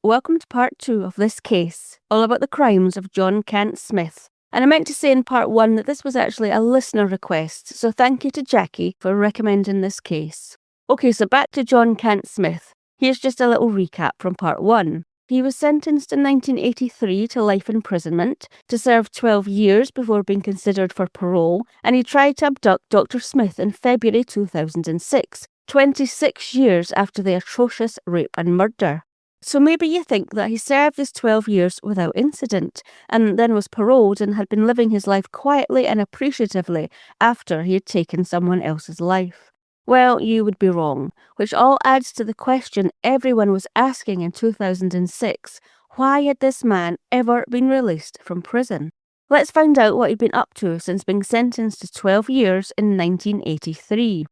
welcome to part 2 of this case, all about the crimes of John Cant Smith. And I meant to say in part 1 that this was actually a listener request, so thank you to Jackie for recommending this case. Okay, so back to John Cant Smith. Here's just a little recap from part 1. He was sentenced in 1983 to life imprisonment, to serve 12 years before being considered for parole, and he tried to abduct Dr. Smith in February 2006, 26 years after the atrocious rape and murder. So maybe you think that he served his 12 years without incident, and then was paroled and had been living his life quietly and appreciatively after he had taken someone else's life. Well, you would be wrong, which all adds to the question everyone was asking in 2006. Why had this man ever been released from prison? Let's find out what he'd been up to since being sentenced to 12 years in 1983.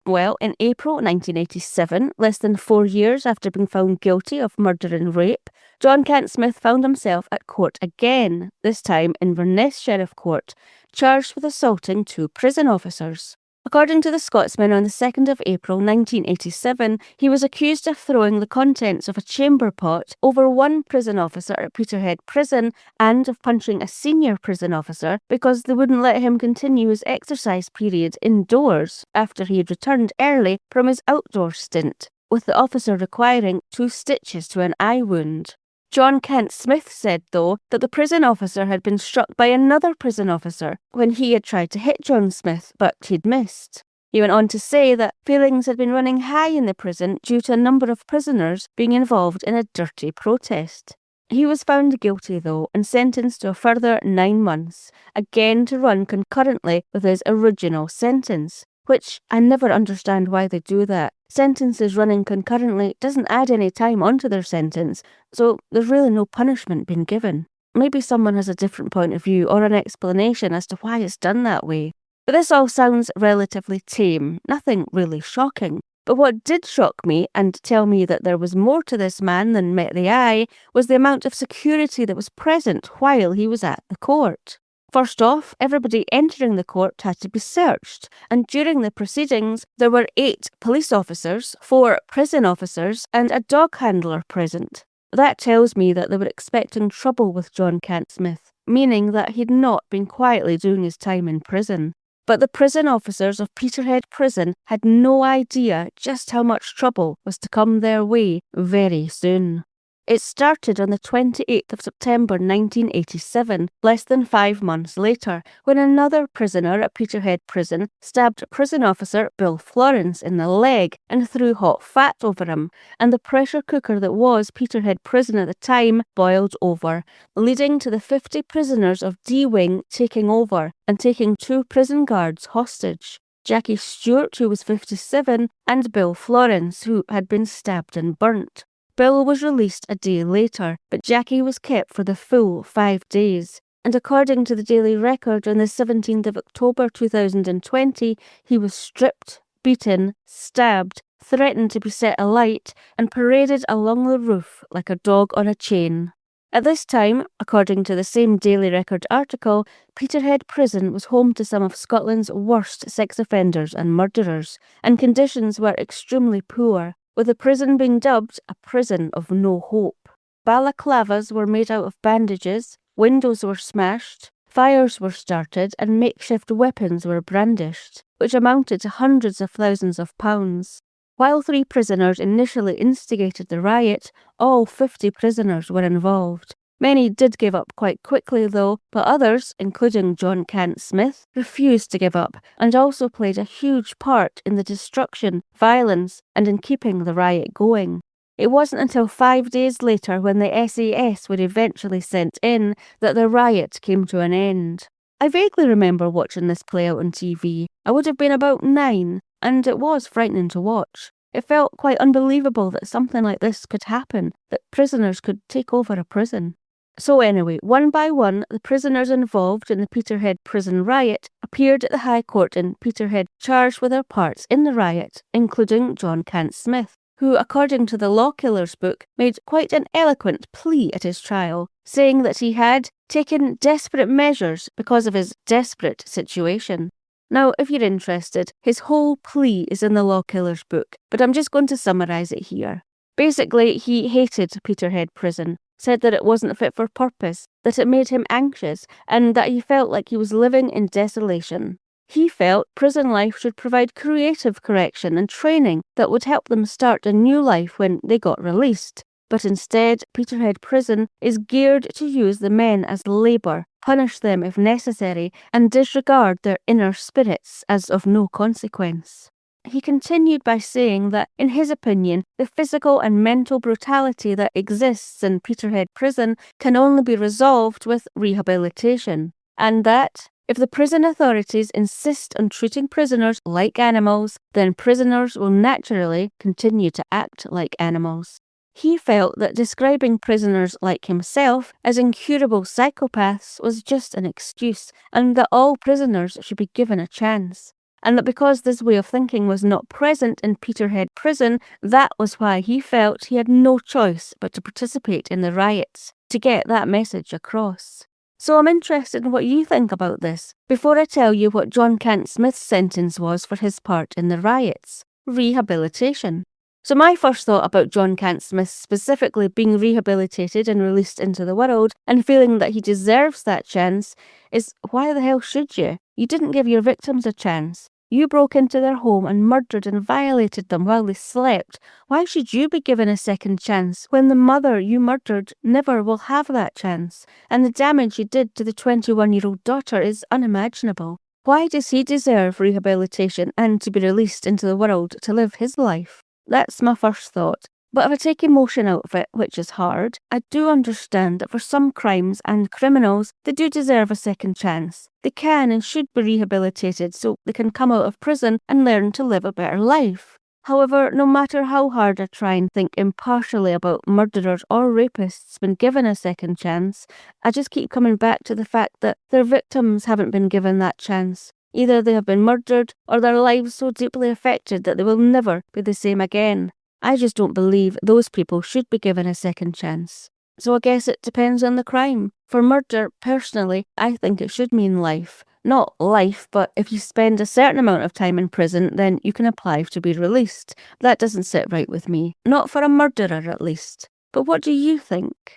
Well, in April 1987, less than 4 years after being found guilty of murder and rape, John Cant Smith found himself at court again, this time in Inverness Sheriff Court, charged with assaulting 2 prison officers. According to the Scotsman, on the 2nd of April 1987, he was accused of throwing the contents of a chamber pot over one prison officer at Peterhead Prison and of punching a senior prison officer because they wouldn't let him continue his exercise period indoors after he had returned early from his outdoor stint, with the officer requiring 2 stitches to an eye wound. John Cant Smith said, though, that the prison officer had been struck by another prison officer when he had tried to hit John Smith, but he'd missed. He went on to say that feelings had been running high in the prison due to a number of prisoners being involved in a dirty protest. He was found guilty, though, and sentenced to a further 9 months, again to run concurrently with his original sentence, which I never understand why they do that. Sentences running concurrently doesn't add any time onto their sentence, so there's really no punishment being given. Maybe someone has a different point of view or an explanation as to why it's done that way. But this all sounds relatively tame, nothing really shocking. But what did shock me and tell me that there was more to this man than met the eye was the amount of security that was present while he was at the court. First off, everybody entering the court had to be searched, and during the proceedings, there were 8 police officers, 4 prison officers, and a dog handler present. That tells me that they were expecting trouble with John Cant Smith, meaning that he'd not been quietly doing his time in prison. But the prison officers of Peterhead Prison had no idea just how much trouble was to come their way very soon. It started on the 28th of September 1987, less than 5 months later, when another prisoner at Peterhead Prison stabbed prison officer Bill Florence in the leg and threw hot fat over him, and the pressure cooker that was Peterhead Prison at the time boiled over, leading to the 50 prisoners of D Wing taking over and taking 2 prison guards hostage. Jackie Stewart, who was 57, and Bill Florence, who had been stabbed and burnt. Bill was released a day later, but Jackie was kept for the full 5 days. And according to the Daily Record, on the 17th of October 2020, he was stripped, beaten, stabbed, threatened to be set alight, and paraded along the roof like a dog on a chain. At this time, according to the same Daily Record article, Peterhead Prison was home to some of Scotland's worst sex offenders and murderers, and conditions were extremely poor, with the prison being dubbed a prison of no hope. Balaclavas were made out of bandages, windows were smashed, fires were started, and makeshift weapons were brandished, which amounted to hundreds of thousands of pounds. While 3 prisoners initially instigated the riot, all 50 prisoners were involved. Many did give up quite quickly though, but others, including John Cant Smith, refused to give up and also played a huge part in the destruction, violence, and in keeping the riot going. It wasn't until 5 days later, when the SAS were eventually sent in, that the riot came to an end. I vaguely remember watching this play out on TV. I would have been about 9, and it was frightening to watch. It felt quite unbelievable that something like this could happen, that prisoners could take over a prison. So anyway, one by one, the prisoners involved in the Peterhead Prison riot appeared at the High Court in Peterhead charged with their parts in the riot, including John Cant Smith, who, according to the Law Killer's book, made quite an eloquent plea at his trial, saying that he had taken desperate measures because of his desperate situation. Now, if you're interested, his whole plea is in the Law Killer's book, but I'm just going to summarise it here. Basically, he hated Peterhead Prison, said that it wasn't fit for purpose, that it made him anxious, and that he felt like he was living in desolation. He felt prison life should provide creative correction and training that would help them start a new life when they got released. But instead, Peterhead Prison is geared to use the men as labour, punish them if necessary, and disregard their inner spirits as of no consequence. He continued by saying that, in his opinion, the physical and mental brutality that exists in Peterhead Prison can only be resolved with rehabilitation, and that, if the prison authorities insist on treating prisoners like animals, then prisoners will naturally continue to act like animals. He felt that describing prisoners like himself as incurable psychopaths was just an excuse, and that all prisoners should be given a chance. And that because this way of thinking was not present in Peterhead Prison, that was why he felt he had no choice but to participate in the riots, to get that message across. So I'm interested in what you think about this, before I tell you what John Cant Smith's sentence was for his part in the riots: rehabilitation. So my first thought about John Cant Smith specifically being rehabilitated and released into the world, and feeling that he deserves that chance, is why the hell should you? You didn't give your victims a chance. You broke into their home and murdered and violated them while they slept. Why should you be given a second chance when the mother you murdered never will have that chance, and the damage you did to the 21-year-old daughter is unimaginable? Why does he deserve rehabilitation and to be released into the world to live his life? That's my first thought. But if I take emotion out of it, which is hard, I do understand that for some crimes and criminals, they do deserve a second chance. They can and should be rehabilitated so they can come out of prison and learn to live a better life. However, no matter how hard I try and think impartially about murderers or rapists when given a second chance, I just keep coming back to the fact that their victims haven't been given that chance. Either they have been murdered or their lives so deeply affected that they will never be the same again. I just don't believe those people should be given a second chance. So I guess it depends on the crime. For murder, personally, I think it should mean life. Not life, but if you spend a certain amount of time in prison, then you can apply to be released. That doesn't sit right with me. Not for a murderer, at least. But what do you think?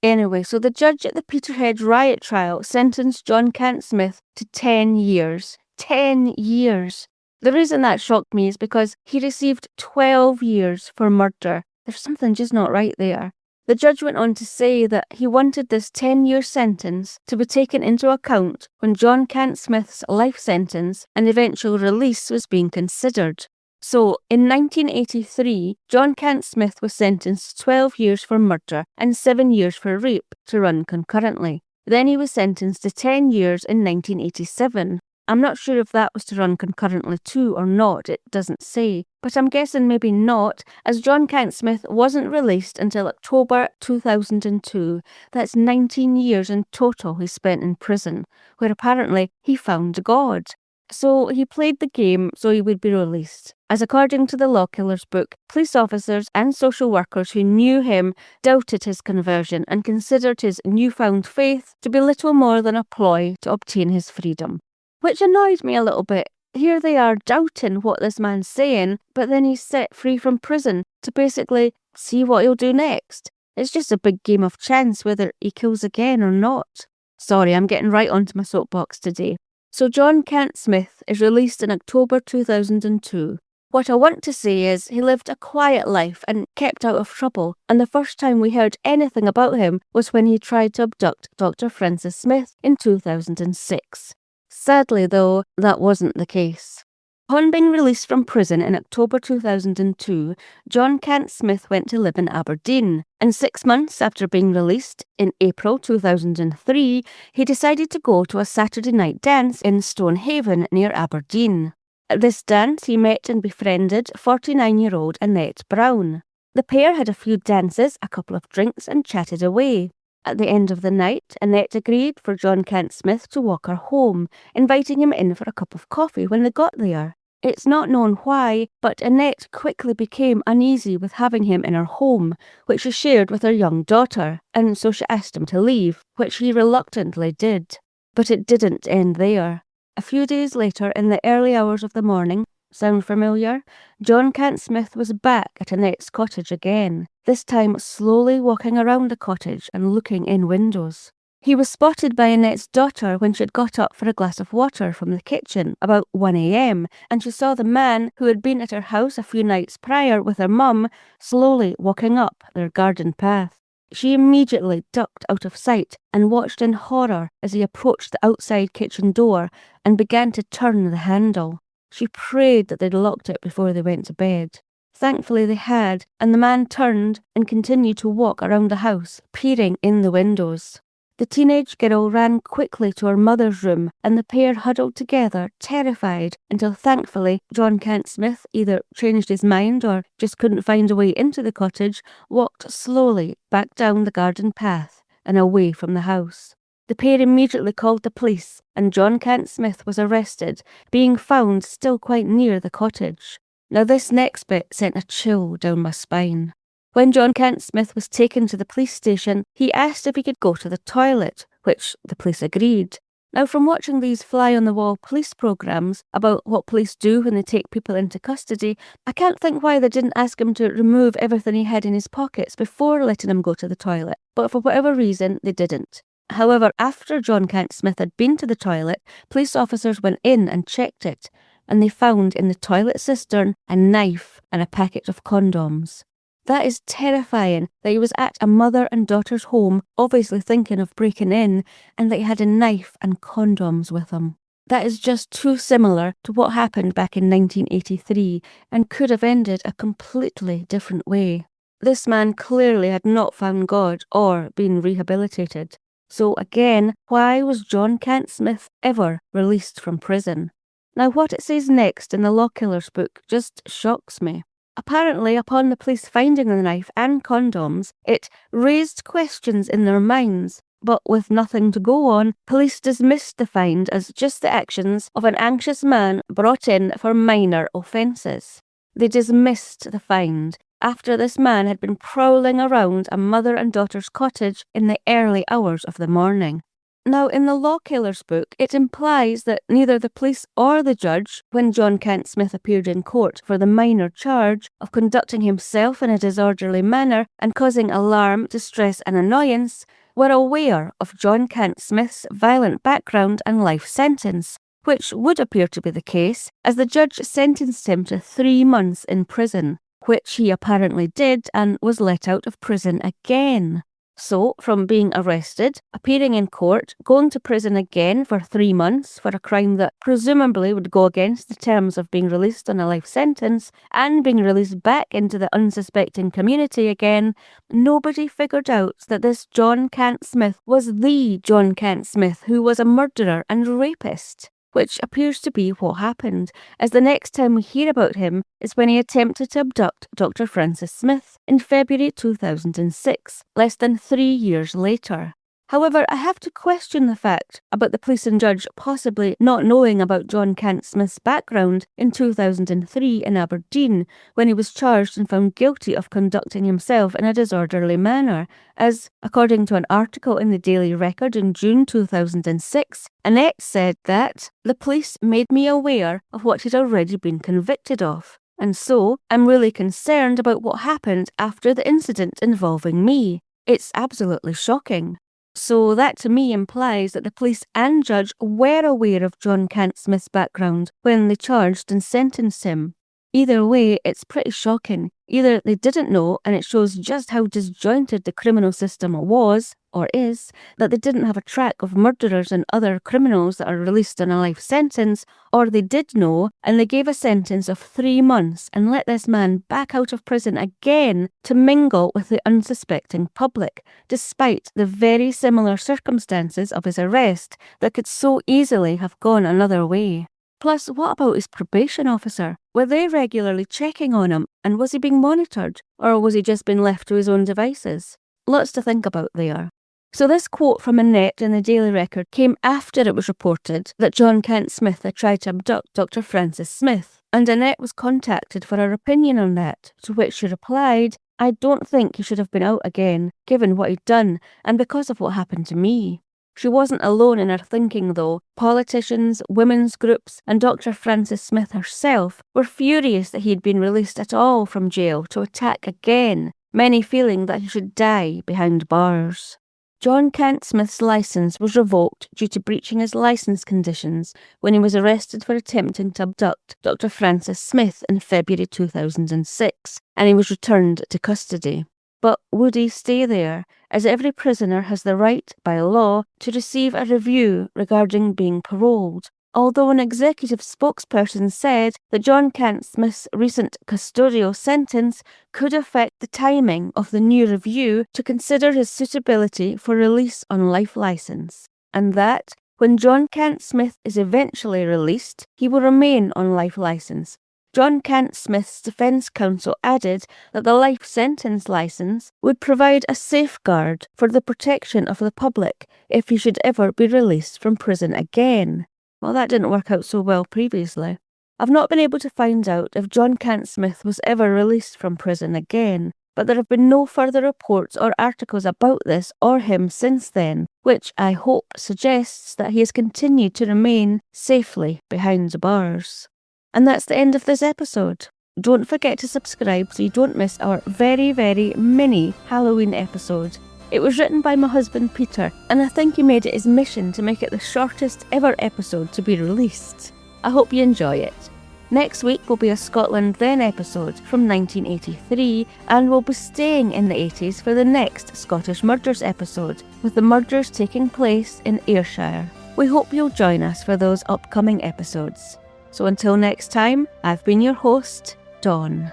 Anyway, so the judge at the Peterhead riot trial sentenced John Cant Smith to 10 years. 10 years. The reason that shocked me is because he received 12 years for murder. There's something just not right there. The judge went on to say that he wanted this 10-year sentence to be taken into account when John Cant Smith's life sentence and eventual release was being considered. So, in 1983, John Cant Smith was sentenced to 12 years for murder and 7 years for rape to run concurrently. Then he was sentenced to 10 years in 1987. I'm not sure if that was to run concurrently too or not, it doesn't say, but I'm guessing maybe not, as John Cant Smith wasn't released until October 2002. That's 19 years in total he spent in prison, where apparently he found God. So he played the game so he would be released, as according to the Law Killer's book, police officers and social workers who knew him doubted his conversion and considered his newfound faith to be little more than a ploy to obtain his freedom. Which annoyed me a little bit. Here they are doubting what this man's saying, but then he's set free from prison to basically see what he'll do next. It's just a big game of chance whether he kills again or not. Sorry, I'm getting right onto my soapbox today. So John Cant Smith is released in October 2002. What I want to say is he lived a quiet life and kept out of trouble, and the first time we heard anything about him was when he tried to abduct Dr. Frances Smith in 2006. Sadly, though, that wasn't the case. Upon being released from prison in October 2002, John Cant Smith went to live in Aberdeen, and 6 months after being released, in April 2003, he decided to go to a Saturday night dance in Stonehaven near Aberdeen. At this dance, he met and befriended 49-year-old Annette Brown. The pair had a few dances, a couple of drinks, and chatted away. At the end of the night, Annette agreed for John Cant Smith to walk her home, inviting him in for a cup of coffee when they got there. It's not known why, but Annette quickly became uneasy with having him in her home, which she shared with her young daughter, and so she asked him to leave, which he reluctantly did. But it didn't end there. A few days later, in the early hours of the morning, sound familiar? John Cant Smith was back at Annette's cottage again, this time slowly walking around the cottage and looking in windows. He was spotted by Annette's daughter when she had got up for a glass of water from the kitchen about 1 a.m, and she saw the man who had been at her house a few nights prior with her mum slowly walking up their garden path. She immediately ducked out of sight and watched in horror as he approached the outside kitchen door and began to turn the handle. She prayed that they'd locked it before they went to bed. Thankfully they had, and the man turned and continued to walk around the house, peering in the windows. The teenage girl ran quickly to her mother's room, and the pair huddled together, terrified, until thankfully John Cant Smith either changed his mind or just couldn't find a way into the cottage, walked slowly back down the garden path and away from the house. The pair immediately called the police, and John Cant Smith was arrested, being found still quite near the cottage. Now this next bit sent a chill down my spine. When John Cant Smith was taken to the police station, he asked if he could go to the toilet, which the police agreed. Now, from watching these fly-on-the-wall police programmes about what police do when they take people into custody, I can't think why they didn't ask him to remove everything he had in his pockets before letting him go to the toilet, but for whatever reason, they didn't. However, after John Cant Smith had been to the toilet, police officers went in and checked it, and they found in the toilet cistern a knife and a packet of condoms. That is terrifying, that he was at a mother and daughter's home, obviously thinking of breaking in, and that he had a knife and condoms with him. That is just too similar to what happened back in 1983 and could have ended a completely different way. This man clearly had not found God or been rehabilitated. So again, why was John Cant Smith ever released from prison? Now what it says next in the Law Killers book just shocks me. Apparently, upon the police finding the knife and condoms, it raised questions in their minds, but with nothing to go on, police dismissed the find as just the actions of an anxious man brought in for minor offences. They dismissed the find after this man had been prowling around a mother and daughter's cottage in the early hours of the morning. Now, in the Law Killers book, it implies that neither the police or the judge, when John Cant Smith appeared in court for the minor charge of conducting himself in a disorderly manner and causing alarm, distress and annoyance, were aware of John Cant Smith's violent background and life sentence, which would appear to be the case, as the judge sentenced him to 3 months in prison, which he apparently did and was let out of prison again. So, from being arrested, appearing in court, going to prison again for 3 months for a crime that presumably would go against the terms of being released on a life sentence, and being released back into the unsuspecting community again, nobody figured out that this John Cant Smith was the John Cant Smith who was a murderer and rapist, which appears to be what happened, as the next time we hear about him is when he attempted to abduct Dr. Frances Smith in February 2006, less than 3 years later. However, I have to question the fact about the police and judge possibly not knowing about John Cant Smith's background in 2003 in Aberdeen, when he was charged and found guilty of conducting himself in a disorderly manner, as, according to an article in the Daily Record in June 2006, Annette said that the police made me aware of what he'd already been convicted of, and so I'm really concerned about what happened after the incident involving me. It's absolutely shocking. So that to me implies that the police and judge were aware of John Cant Smith's background when they charged and sentenced him. Either way, it's pretty shocking. Either they didn't know, and it shows just how disjointed the criminal system was, or is, that they didn't have a track of murderers and other criminals that are released on a life sentence, or they did know, and they gave a sentence of 3 months and let this man back out of prison again to mingle with the unsuspecting public, despite the very similar circumstances of his arrest that could so easily have gone another way. Plus, what about his probation officer? Were they regularly checking on him, and was he being monitored, or was he just being left to his own devices? Lots to think about there. So this quote from Annette in the Daily Record came after it was reported that John Cant Smith had tried to abduct Dr. Francis Smith, and Annette was contacted for her opinion on that, to which she replied, "I don't think he should have been out again, given what he'd done, and because of what happened to me." She wasn't alone in her thinking though. Politicians, women's groups, and Dr. Francis Smith herself were furious that he had been released at all from jail to attack again, many feeling that he should die behind bars. John Cant Smith's licence was revoked due to breaching his licence conditions when he was arrested for attempting to abduct Dr. Francis Smith in February 2006, and he was returned to custody. But would he stay there, as every prisoner has the right, by law, to receive a review regarding being paroled? Although an executive spokesperson said that John Cant Smith's recent custodial sentence could affect the timing of the new review to consider his suitability for release on life licence, and that, when John Cant Smith is eventually released, he will remain on life licence. John Cant Smith's defence counsel added that the life sentence licence would provide a safeguard for the protection of the public if he should ever be released from prison again. Well, that didn't work out so well previously. I've not been able to find out if John Cant Smith was ever released from prison again, but there have been no further reports or articles about this or him since then, which I hope suggests that he has continued to remain safely behind the bars. And that's the end of this episode. Don't forget to subscribe so you don't miss our very, very mini Halloween episode. It was written by my husband Peter, and I think he made it his mission to make it the shortest ever episode to be released. I hope you enjoy it. Next week will be a Scotland Then episode from 1983, and we'll be staying in the 80s for the next Scottish Murders episode, with the murders taking place in Ayrshire. We hope you'll join us for those upcoming episodes. So until next time, I've been your host, Dawn.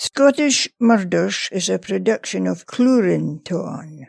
Scottish Murders is a production of Clurin Ton.